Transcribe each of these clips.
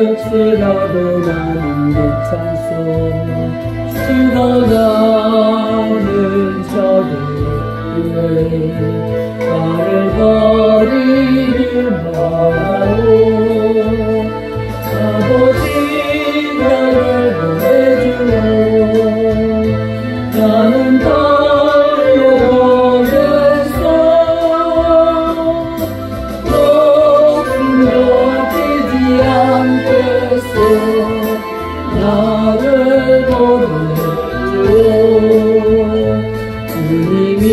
끝이라도 나는 괜찮소. 죽어가는 저들 위해 나를 버리길 바라오. 아버지 나를 보내주오. 나는 달려가겠소. 목숨도 뛰지 않겠소. 나를 보내주오. 주님이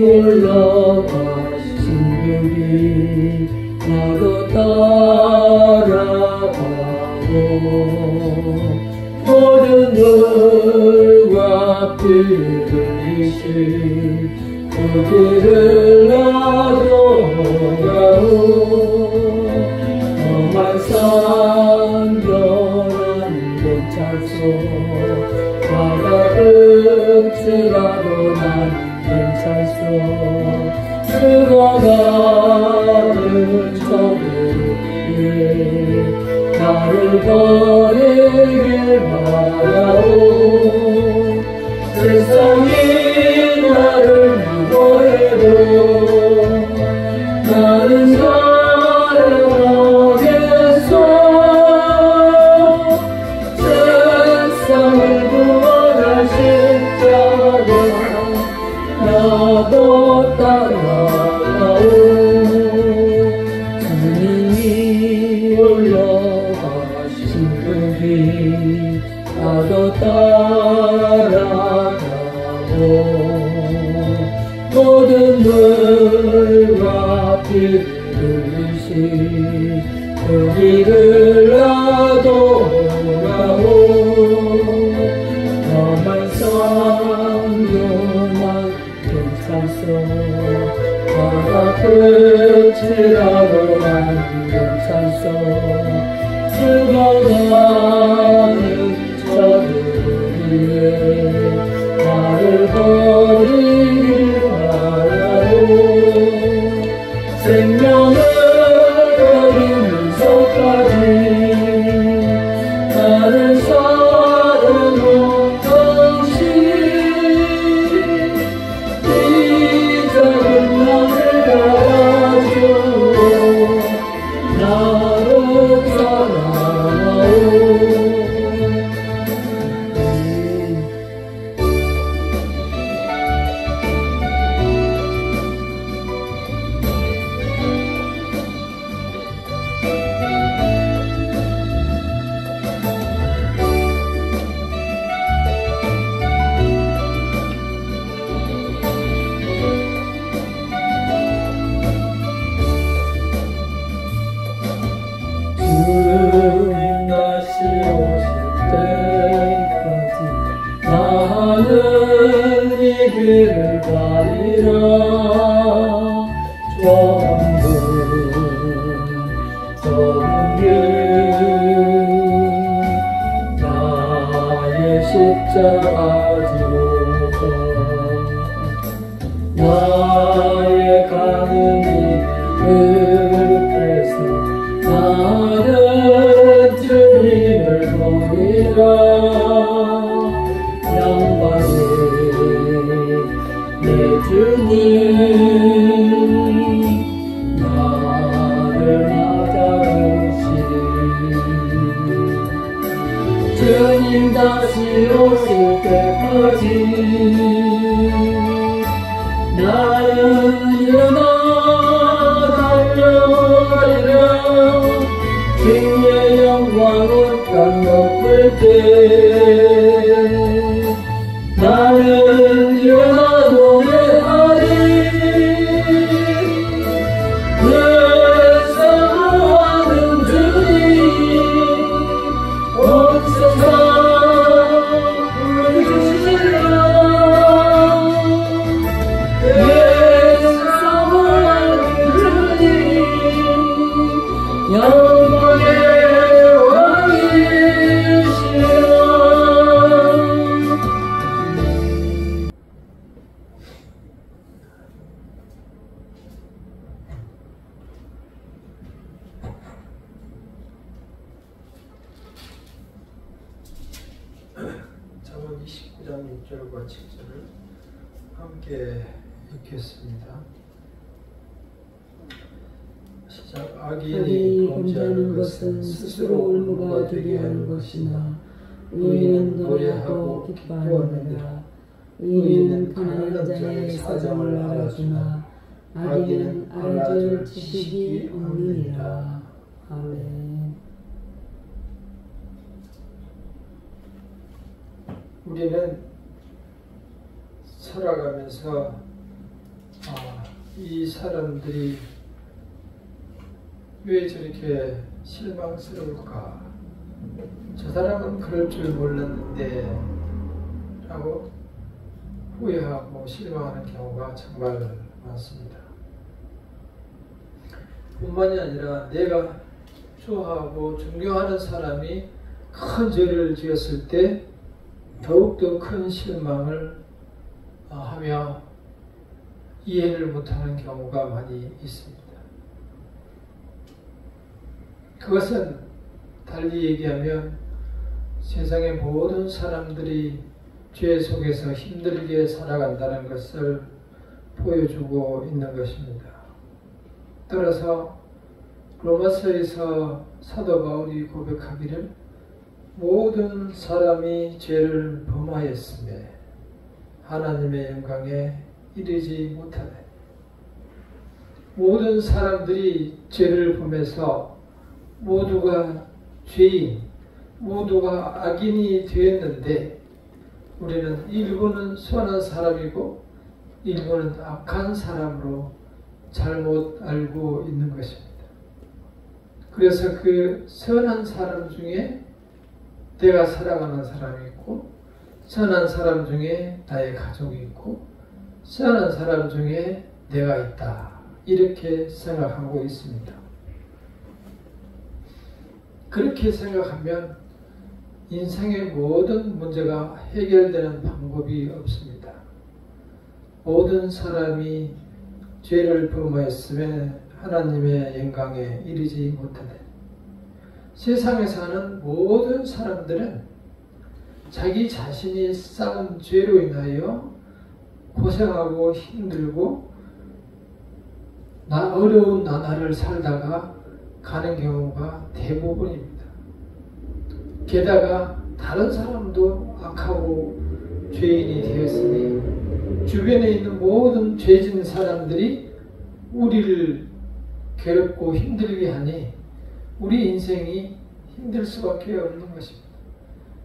올라가신 길이 나도 따라가고 모든 물과 피를 흘리신 그 길을 나도 가오. 험한 산전은 괜찮소. 바다 끝이라도 난 괜찮소. 죽어가는 저들 위해 나를 버리길 바라오. 세상이 나를 미워해도 나는 살아가겠소. 세상을 구원할 십자가 나도 따라가오. 주님이 올라가신 그 길 나도 따라가고 모든 물과 피를 흘리신 그 길을 나도 가오. 험한 산도만 괜찮소. 바다 끝이라도 난 괜찮소. 죽어가는 저들 위해 나를 버리길 바라오. 생명을 버리면서까지 나를 사랑한 당신 이 작은 나를 받아주오. 나를 사랑하오. 주님 다시 오실 때까지 나는 이 길을 가리라. 좁은 길 나의 십자가 지고 나의 가는 이 끝에서 나는 주님을 보리라. 양반이 내 주님 나를 맞아오시리. 주님 다시 오실 때까지 나는 일어나 달려가리라. 주의 영광은 땅 덮을 때 나는 일어나 노래하리. 내 사랑하는 주님 온 세상 부르시리라. 내 사랑하는 주님 영광의 왕이시라. 6절과 7절을 함께 읽겠습니다. 시작. 악인이 범죄하는 것은 스스로 올무가 되게 하는 것이나 의인은 노래하고 기뻐하느니라. 의인은 가난한 자의 사정을 알아주나 악인은 알아줄 지식이 없느니라. 아멘. 우리는 살아가면서 이 사람들이 왜 저렇게 실망스러울까? 저 사람은 그럴 줄 몰랐는데 라고 후회하고 실망하는 경우가 정말 많습니다. 뿐만이 아니라 내가 좋아하고 존경하는 사람이 큰 죄를 지었을 때 더욱더 큰 실망을 하며 이해를 못하는 경우가 많이 있습니다. 그것은 달리 얘기하면 세상의 모든 사람들이 죄 속에서 힘들게 살아간다는 것을 보여주고 있는 것입니다. 따라서 로마서에서 사도 바울이 고백하기를 모든 사람이 죄를 범하였으며 하나님의 영광에 이르지 못하네. 모든 사람들이 죄를 범해서 모두가 죄인, 모두가 악인이 되었는데 우리는 일부는 선한 사람이고 일부는 악한 사람으로 잘못 알고 있는 것입니다. 그래서 그 선한 사람 중에 내가 사랑하는 사람이 있고 선한 사람 중에 나의 가족이 있고 선한 사람 중에 내가 있다. 이렇게 생각하고 있습니다. 그렇게 생각하면 인생의 모든 문제가 해결되는 방법이 없습니다. 모든 사람이 죄를 범하였으며 하나님의 영광에 이르지 못하되 세상에 사는 모든 사람들은 자기 자신이 쌓은 죄로 인하여 고생하고 힘들고 어려운 나날을 살다가 가는 경우가 대부분입니다. 게다가 다른 사람도 악하고 죄인이 되었으니 주변에 있는 모든 죄진 사람들이 우리를 괴롭고 힘들게 하니 우리 인생이 힘들 수밖에 없는 것입니다.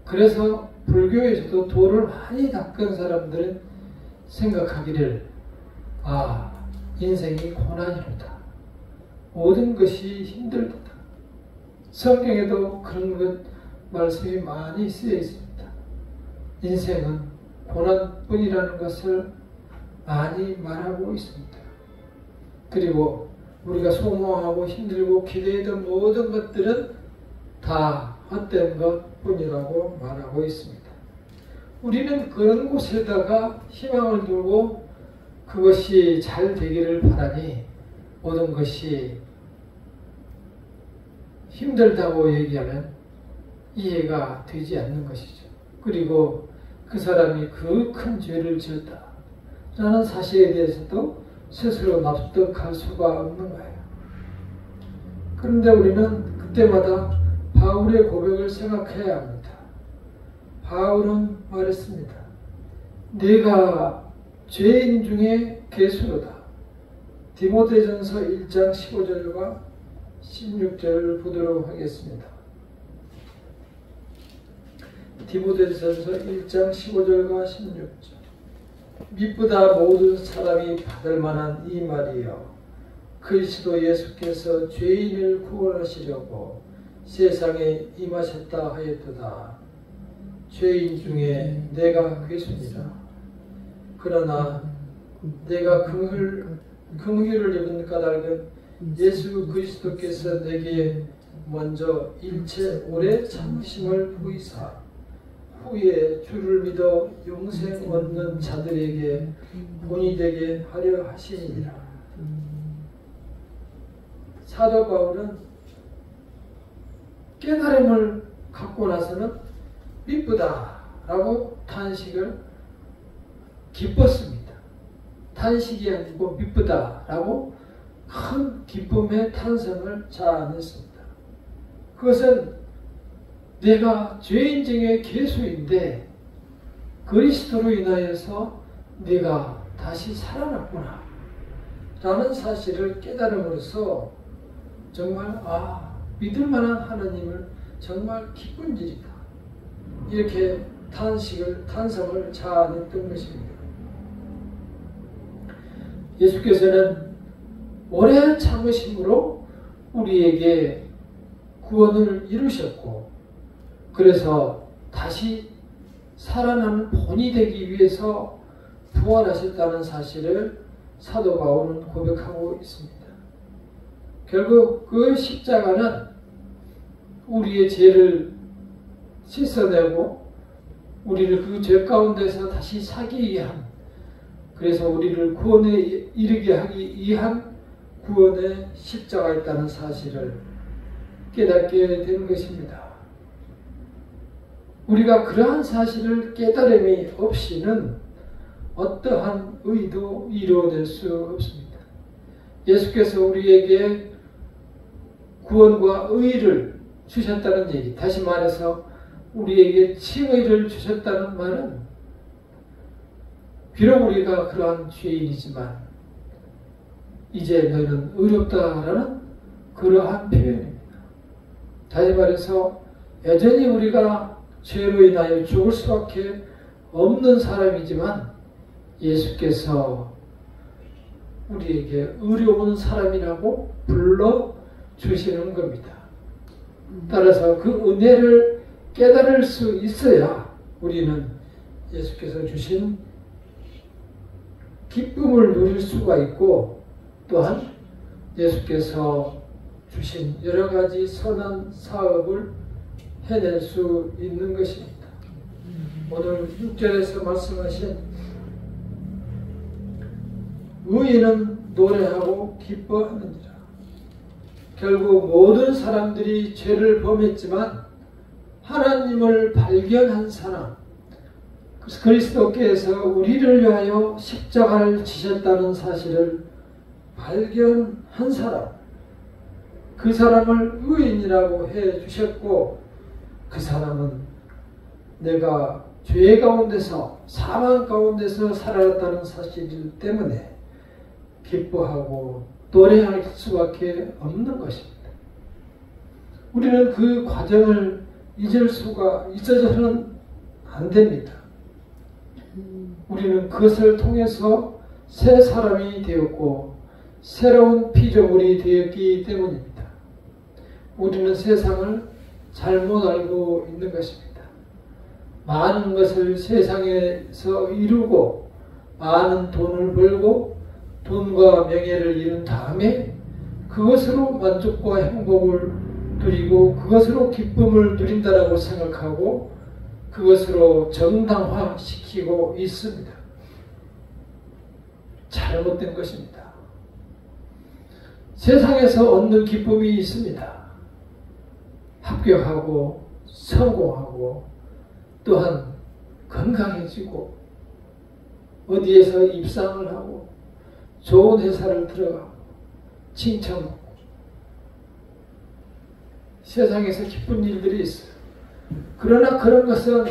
그래서 불교에서도 도를 많이 닦은 사람들은 생각하기를 인생이 고난이로다. 모든 것이 힘들다. 성경에도 그런 것 말씀이 많이 쓰여 있습니다. 인생은 고난뿐이라는 것을 많이 말하고 있습니다. 그리고 우리가 소모하고 힘들고 기대했던 모든 것들은 다 헛된 것뿐이라고 말하고 있습니다. 우리는 그런 곳에다가 희망을 두고 그것이 잘 되기를 바라니 모든 것이 힘들다고 얘기하면 이해가 되지 않는 것이죠. 그리고 그 사람이 그 큰 죄를 지었다 라는 사실에 대해서도 스스로 납득할 수가 없는 거예요. 그런데 우리는 그때마다 바울의 고백을 생각해야 합니다. 바울은 말했습니다. 내가 죄인 중에 괴수로다. 디모데전서 1장 15절과 16절을 보도록 하겠습니다. 디모데전서 1장 15절과 16절. 미쁘다 모든 사람이 받을 만한 이 말이여. 그리스도 예수께서 죄인을 구원하시려고 세상에 임하셨다 하였도다. 죄인 중에 내가 괴수니라. 그러나 내가 긍휼을 입은 까닭은 예수 그리스도께서 내게 먼저 일체 오래 참으심을 보이사 후에 주를 믿어 영생 얻는 자들에게 본이 되게 하려 하시니라. 사도 바울은 깨달음을 갖고 나서는 미쁘다 라고 탄식을 기뻤습니다. 탄식이 아니고 미쁘다라고 큰 기쁨의 탄성을 자아냈습니다. 그것은 내가 죄인 중에 괴수인데 그리스도로 인하여서 내가 다시 살아났구나 라는 사실을 깨달음으로써 정말 믿을만한 하나님을 정말 기쁜 일이다 이렇게 탄성을 자아냈던 것입니다. 예수께서는 오래 참으심으로 우리에게 구원을 이루셨고 그래서 다시 살아나는 본이 되기 위해서 부활하셨다는 사실을 사도 바울은 고백하고 있습니다. 결국 그 십자가는 우리의 죄를 씻어내고 우리를 그 죄 가운데서 다시 사기 위한 그래서 우리를 구원에 이르게 하기 위한 구원의 십자가 있다는 사실을 깨닫게 된 것입니다. 우리가 그러한 사실을 깨달음이 없이는 어떠한 의도 이루어낼 수 없습니다. 예수께서 우리에게 구원과 의를 주셨다는 얘기, 다시 말해서 우리에게 칭의를 주셨다는 말은 비록 우리가 그러한 죄인이지만 이제 너는 의롭다라는 그러한 표현입니다. 다시 말해서 여전히 우리가 죄로 인하여 죽을 수밖에 없는 사람이지만 예수께서 우리에게 의로운 사람이라고 불러주시는 겁니다. 따라서 그 은혜를 깨달을 수 있어야 우리는 예수께서 주신 기쁨을 누릴 수가 있고 또한 예수께서 주신 여러 가지 선한 사업을 해낼 수 있는 것입니다. 오늘 6절에서 말씀하신 의인은 노래하고 기뻐하느니라. 결국 모든 사람들이 죄를 범했지만 하나님을 발견한 사람, 그리스도께서 우리를 위하여 십자가를 지셨다는 사실을 발견한 사람, 그 사람을 의인이라고 해 주셨고 그 사람은 내가 죄 가운데서 사망 가운데서 살아났다는 사실 때문에 기뻐하고 노래할 수밖에 없는 것입니다. 우리는 그 과정을 잊을 수가 있어서는 안 됩니다. 우리는 그것을 통해서 새 사람이 되었고 새로운 피조물이 되었기 때문입니다. 우리는 세상을 잘못 알고 있는 것입니다. 많은 것을 세상에서 이루고 많은 돈을 벌고 돈과 명예를 이룬 다음에 그것으로 만족과 행복을 누리고 그것으로 기쁨을 누린다라고 생각하고 그것으로 정당화시키고 있습니다. 잘못된 것입니다. 세상에서 얻는 기쁨이 있습니다. 합격하고 성공하고 또한 건강해지고 어디에서 입상을 하고 좋은 회사를 들어가고 칭찬받고 세상에서 기쁜 일들이 있어요. 그러나 그런 것은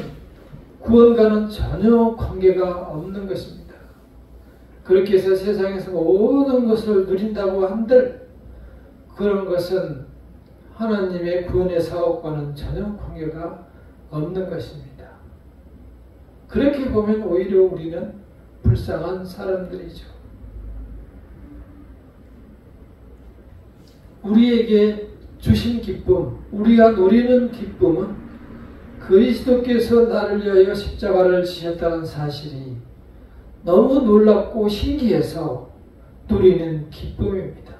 구원과는 전혀 관계가 없는 것입니다. 그렇게 해서 세상에서 모든 것을 누린다고 한들 그런 것은 하나님의 구원의 사업과는 전혀 관계가 없는 것입니다. 그렇게 보면 오히려 우리는 불쌍한 사람들이죠. 우리에게 주신 기쁨, 우리가 누리는 기쁨은 그리스도께서 나를 위하여 십자가를 지셨다는 사실이 너무 놀랍고 신기해서 누리는 기쁨입니다.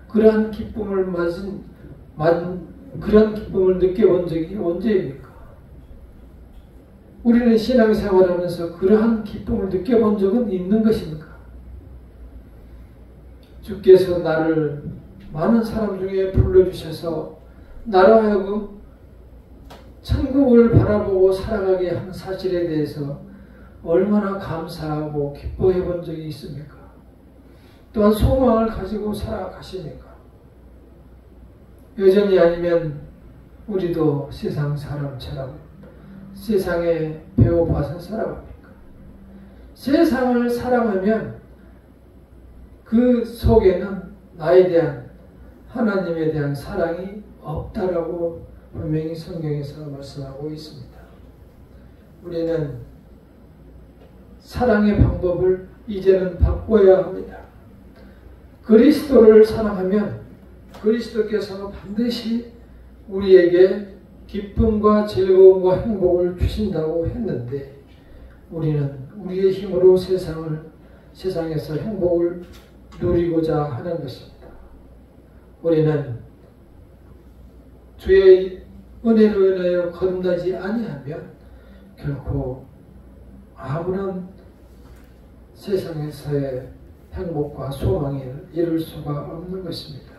그러한 기쁨을 그런 기쁨을 느껴본 적이 언제입니까? 우리는 신앙생활하면서 그러한 기쁨을 느껴본 적은 있는 것입니까? 주께서 나를 많은 사람 중에 불러주셔서 나로 하여금 천국을 바라보고 살아가게 한 사실에 대해서 얼마나 감사하고 기뻐해 본 적이 있습니까? 또한 소망을 가지고 살아가십니까? 여전히 아니면 우리도 세상 사람처럼 세상에 배고파서 살아갑니까? 세상을 사랑하면 그 속에는 나에 대한 하나님에 대한 사랑이 없다라고 분명히 성경에서 말씀하고 있습니다. 우리는 사랑의 방법을 이제는 바꿔야 합니다. 그리스도를 사랑하면 그리스도께서 반드시 우리에게 기쁨과 즐거움과 행복을 주신다고 했는데 우리는 우리의 힘으로 세상에서 행복을 누리고자 하는 것입니다. 우리는 주의 은혜로 인하여 거듭나지 아니하면 결코 아무런 세상에서의 행복과 소망을 이룰 수가 없는 것입니다.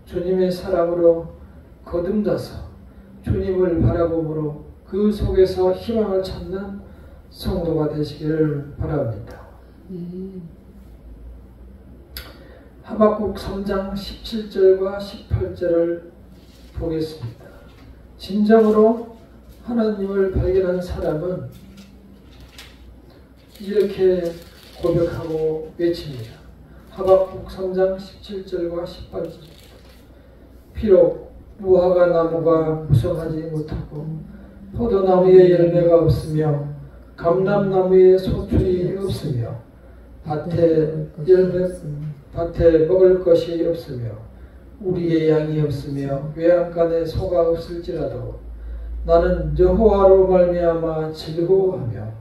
주님의 사랑으로 거듭나서 주님을 바라봄으로 그 속에서 희망을 찾는 성도가 되시기를 바랍니다. 하박국 3장 17절과 18절을 보겠습니다. 진정으로 하나님을 발견한 사람은 이렇게 고백하고 외칩니다. 하박국 3장 17절과 18절. 비록 무화과 나무가 무성하지 못하고 포도나무에 열매가 없으며 감람나무에 소출이 없으며 밭에 먹을 것이 없으며 우리의 양이 없으며 외양간에 소가 없을지라도 나는 여호와로 말미암아 즐거워하며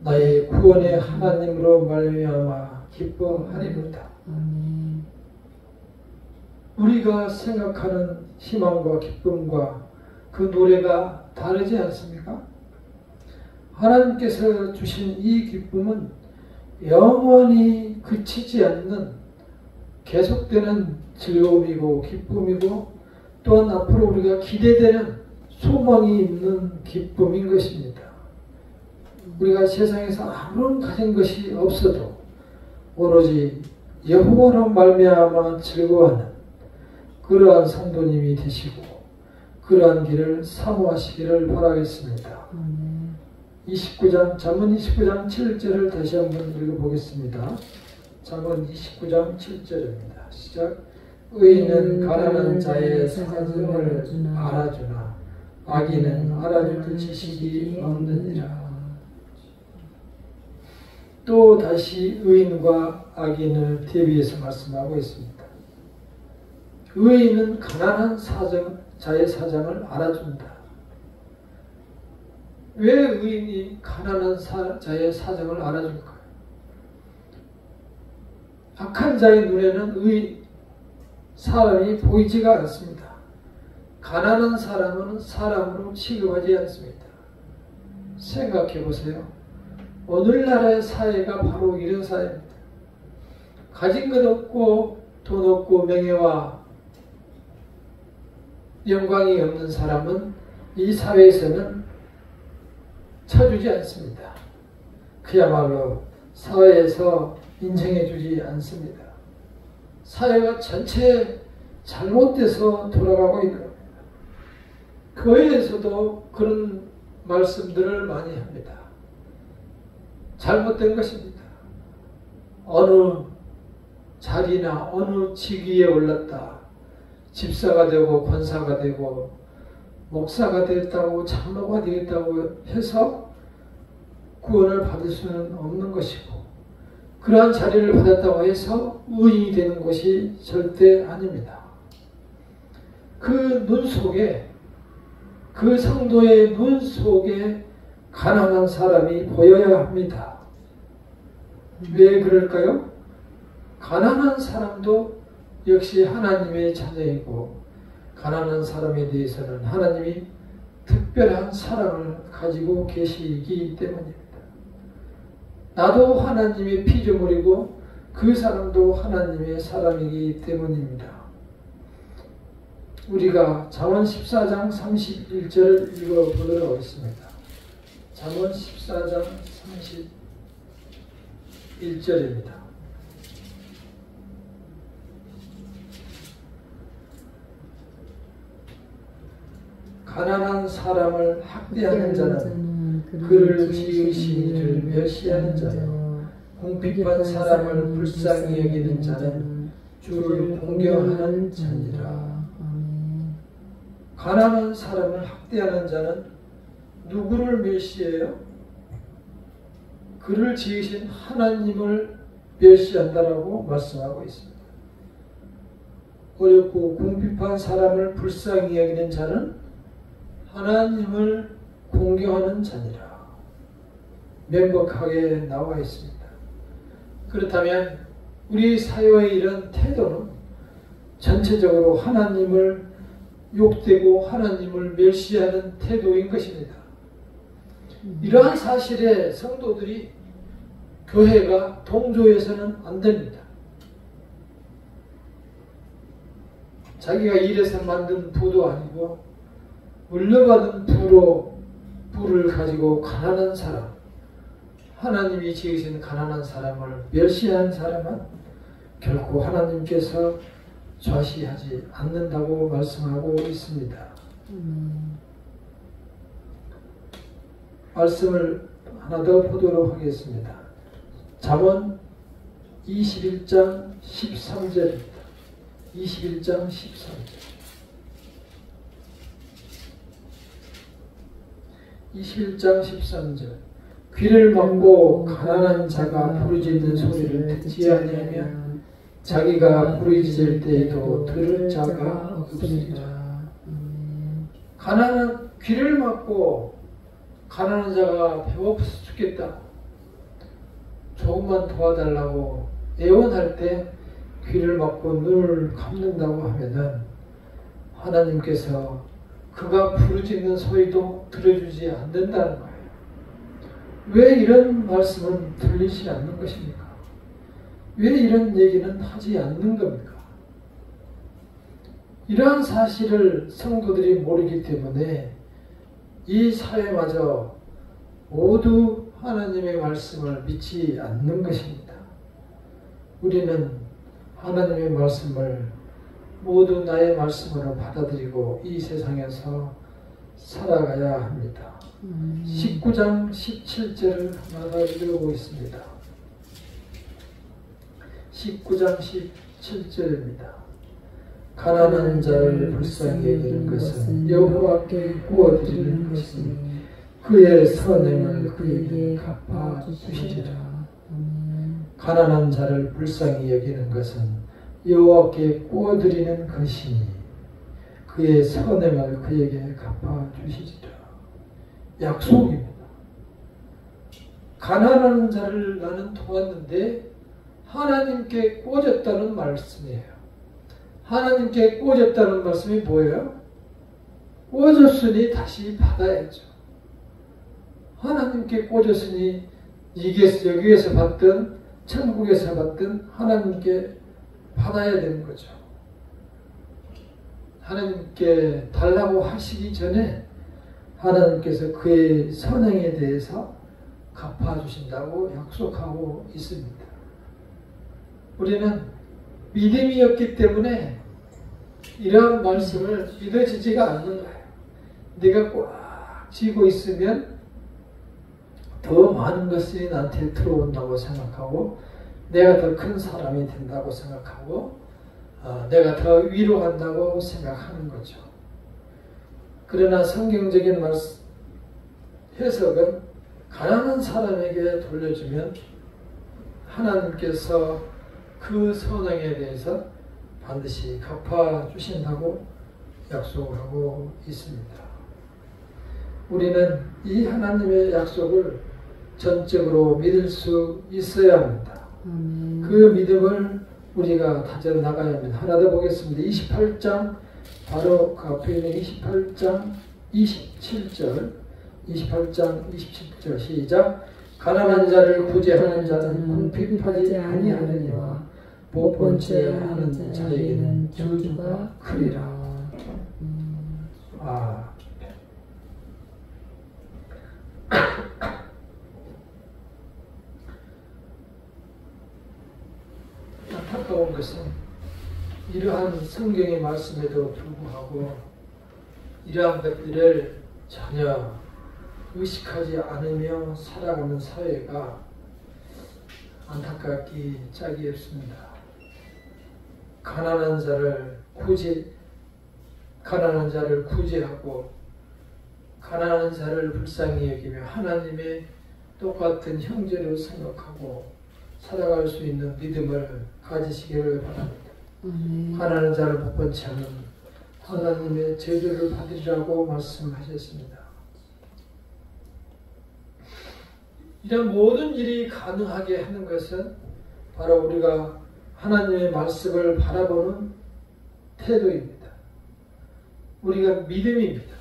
나의 구원의 하나님으로 말미암아 기뻐하리로다. 우리가 생각하는 희망과 기쁨과 그 노래가 다르지 않습니까? 하나님께서 주신 이 기쁨은 영원히 그치지 않는 계속되는 즐거움이고 기쁨이고 또한 앞으로 우리가 기대되는 소망이 있는 기쁨인 것입니다. 우리가 세상에서 아무런 가진 것이 없어도 오로지 여호와로 말미암아 즐거워하는 그러한 성도님이 되시고 그러한 길을 사모하시기를 바라겠습니다. 29장 잠언 29장 7절을 다시 한번 읽어보겠습니다. 잠언 29장 7절입니다. 시작. 의인은 가난한 자의 사정을 알아주나 악인은 알아줄 지식이 없느니라. 또 다시 의인과 악인을 대비해서 말씀하고 있습니다. 의인은 가난한 자의 사정을 알아준다. 왜 의인이 가난한 자의 사정을 알아줄까요? 악한 자의 눈에는 사람이 보이지가 않습니다. 가난한 사람은 사람으로 취급하지 않습니다. 생각해 보세요. 오늘날의 사회가 바로 이런 사회입니다. 가진 것 없고 돈 없고 명예와 영광이 없는 사람은 이 사회에서는 쳐주지 않습니다. 그야말로 사회에서 인정해주지 않습니다. 사회가 전체 잘못돼서 돌아가고 있는 겁니다. 교회에서도 그런 말씀들을 많이 합니다. 잘못된 것입니다. 어느 자리나 어느 직위에 올랐다. 집사가 되고 권사가 되고 목사가 되었다고 장로가 되었다고 해서 구원을 받을 수는 없는 것이고 그러한 자리를 받았다고 해서 의인이 되는 것이 절대 아닙니다. 그 눈 속에 그 성도의 눈 속에 가난한 사람이 보여야 합니다. 왜 그럴까요? 가난한 사람도 역시 하나님의 자녀이고 가난한 사람에 대해서는 하나님이 특별한 사랑을 가지고 계시기 때문입니다. 나도 하나님의 피조물이고 그 사람도 하나님의 사람이기 때문입니다. 우리가 잠언 14장 31절을 읽어보도록 하겠습니다. 잠언 14장 31절입니다. 가난한 사람을 학대하는 자는 그를 지으신 이를 멸시하는 자요, 궁핍한 사람을 불쌍히 여기는 자는 주를 공경하는 자니라. 가난한 사람을 학대하는 자는 누구를 멸시해요? 그를 지으신 하나님을 멸시한다라고 말씀하고 있습니다. 어렵고 궁핍한 사람을 불쌍히 여기는 자는 하나님을 공경하는 자니라. 명백하게 나와 있습니다. 그렇다면 우리 사회의 이런 태도는 전체적으로 하나님을 욕되고 하나님을 멸시하는 태도인 것입니다. 이러한 사실에 성도들이 교회가 동조해서는 안 됩니다. 자기가 일해서 만든 부도 아니고 물려받은 부를 가지고 가난한 사람, 하나님이 지으신 가난한 사람을 멸시한 사람은 결코 하나님께서 좌시하지 않는다고 말씀하고 있습니다. 말씀을 하나 더 보도록 하겠습니다. 잠언 21장 13절입니다. 21장 13절. 21장 13절. 귀를 막고 가난한 자가 부르짖는 소리를 듣지 아니하면 자기가 부르짖을 때에도 들을 자가 없으리라. 가난한 귀를 막고 가난한 자가 배고파서 죽겠다, 조금만 도와달라고 애원할 때 귀를 막고 눈을 감는다고 하면은 하나님께서 그가 부르짖는 소리도 들어주지 않는다는 거예요. 왜 이런 말씀은 들리지 않는 것입니까? 왜 이런 얘기는 하지 않는 겁니까? 이러한 사실을 성도들이 모르기 때문에 이 사회마저 모두 하나님의 말씀을 믿지 않는 것입니다. 우리는 하나님의 말씀을 모두 나의 말씀으로 받아들이고 이 세상에서 살아가야 합니다. 19장 17절을 하나 더 읽어보겠습니다. 19장 17절입니다. 가난한 자를 불쌍히 여기는 것은 여호와께 구워드리는 것이니 그의 선행을 그에게 갚아주시리라. 가난한 자를 불쌍히 여기는 것은 여호와께 구워드리는 것이니 그의 선행을 그에게 갚아주시리라. 약속입니다. 가난한 자를 나는 도왔는데 하나님께 꽂았다는 말씀이에요. 하나님께 꽂았다는 말씀이 뭐예요? 꽂았으니 다시 받아야죠. 하나님께 꽂았으니 여기에서 받든 천국에서 받든 하나님께 받아야 되는 거죠. 하나님께 달라고 하시기 전에 하나님께서 그의 선행에 대해서 갚아주신다고 약속하고 있습니다. 우리는 믿음이 없기 때문에 이러한 말씀을 믿어지지가 않는 거예요. 내가 꽉 쥐고 있으면 더 많은 것이 나한테 들어온다고 생각하고 내가 더 큰 사람이 된다고 생각하고 내가 더 위로 간다고 생각하는 거죠. 그러나 성경적인 해석은 가난한 사람에게 돌려주면 하나님께서 그 선행에 대해서 반드시 갚아주신다고 약속하고 있습니다. 우리는 이 하나님의 약속을 전적으로 믿을 수 있어야 합니다. 그 믿음을 우리가 다져나가야 합니다. 하나 더 보겠습니다. 28장 바로 그 앞에 있는 28장 27절 28장 27절 시작. 가난한 자를 구제하는 자는 궁핍하지 아니하느니와 못 본 채 하는 자에게는 저주가 크리라. 아 안타까운 것은 이러한 성경의 말씀에도 불구하고 이러한 것들을 전혀 의식하지 않으며 살아가는 사회가 안타깝기 짝이 없습니다. 가난한 자를 구제하고 가난한 자를 불쌍히 여기며 하나님의 똑같은 형제로 생각하고 살아갈 수 있는 믿음을 가지시기를 바랍니다. 가난한 자를 복번치 않은 하나님의 저주를 받으리라고 말씀하셨습니다. 이런 모든 일이 가능하게 하는 것은 바로 우리가 하나님의 말씀을 바라보는 태도입니다. 우리가 믿음입니다.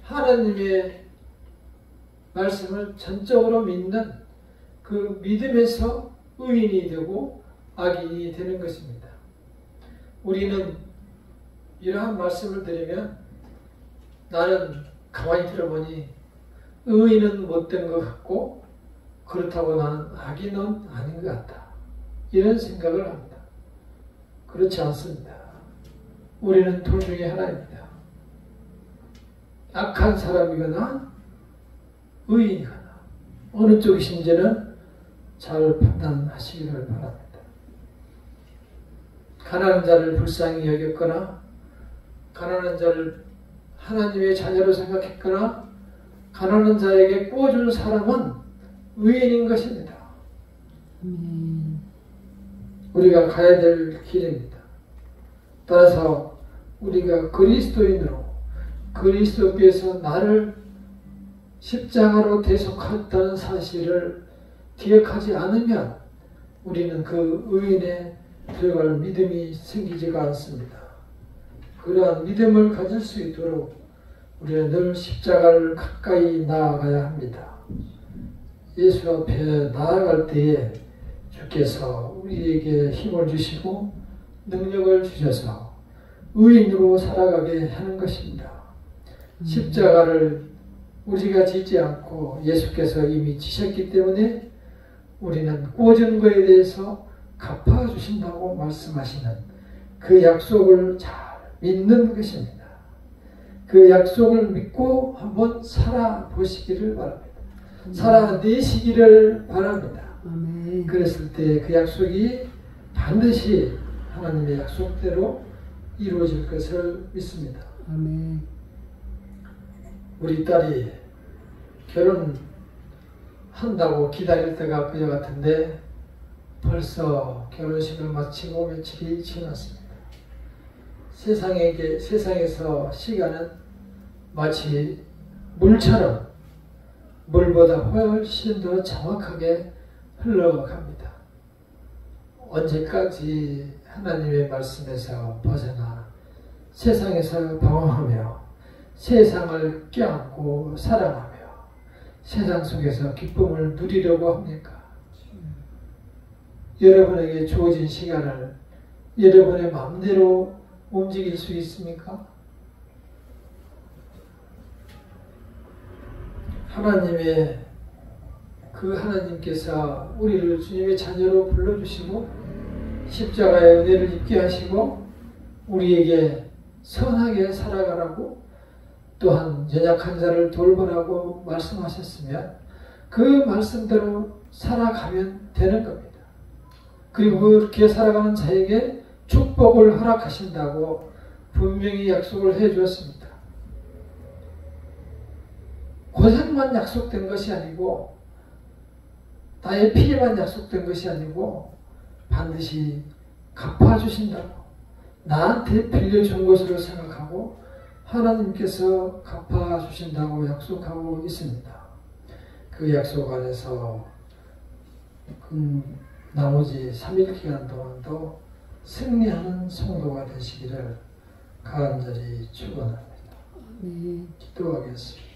하나님의 말씀을 전적으로 믿는 그 믿음에서 의인이 되고 악인이 되는 것입니다. 우리는 이러한 말씀을 들으면 나는 가만히 들어보니 의인은 못된 것 같고 그렇다고 나는 악인은 아닌 것 같다. 이런 생각을 합니다. 그렇지 않습니다. 우리는 둘 중에 하나입니다. 악한 사람이거나 의인이거나 어느 쪽이신지는 잘 판단하시기를 바랍니다. 가난한 자를 불쌍히 여겼거나 가난한 자를 하나님의 자녀로 생각했거나 가난한 자에게 구워준 사람은 의인인 것입니다. 우리가 가야 될 길입니다. 따라서 우리가 그리스도인으로 그리스도께서 나를 십자가로 대속했다는 사실을 기억하지 않으면 우리는 그 의인에 들어갈 믿음이 생기지가 않습니다. 그러한 믿음을 가질 수 있도록 우리는 늘 십자가를 가까이 나아가야 합니다. 예수 앞에 나아갈 때에 주께서 우리에게 힘을 주시고 능력을 주셔서 의인으로 살아가게 하는 것입니다. 십자가를 우리가 지지 않고 예수께서 이미 지셨기 때문에 우리는 구워진 것에 대해서 갚아주신다고 말씀하시는 그 약속을 잘 믿는 것입니다. 그 약속을 믿고 한번 살아보시기를 바랍니다. 살아내시기를 바랍니다. 그랬을 때 그 약속이 반드시 하나님의 약속대로 이루어질 것을 믿습니다. 우리 딸이 결혼한다고 기다릴 때가 그저 같은데 벌써 결혼식을 마치고 며칠이 지났습니다. 세상에서 시간은 마치 물처럼 물보다 훨씬 더 정확하게 흘러갑니다. 언제까지 하나님의 말씀에서 벗어나 세상에서 방황하며 세상을 껴안고 사랑하며 세상 속에서 기쁨을 누리려고 합니까? 여러분에게 주어진 시간을 여러분의 마음대로 움직일 수 있습니까? 하나님께서 우리를 주님의 자녀로 불러주시고 십자가의 은혜를 입게 하시고 우리에게 선하게 살아가라고 또한 연약한 자를 돌보라고 말씀하셨으면 그 말씀대로 살아가면 되는 겁니다. 그리고 그렇게 살아가는 자에게 축복을 허락하신다고 분명히 약속을 해주었습니다. 고생만 약속된 것이 아니고 나의 피해만 약속된 것이 아니고 반드시 갚아주신다고 나한테 빌려준 것으로 생각하고 하나님께서 갚아주신다고 약속하고 있습니다. 그 약속 안에서 나머지 3일 기간 동안도 승리하는 성도가 되시기를 간절히 축원합니다. 기도하겠습니다.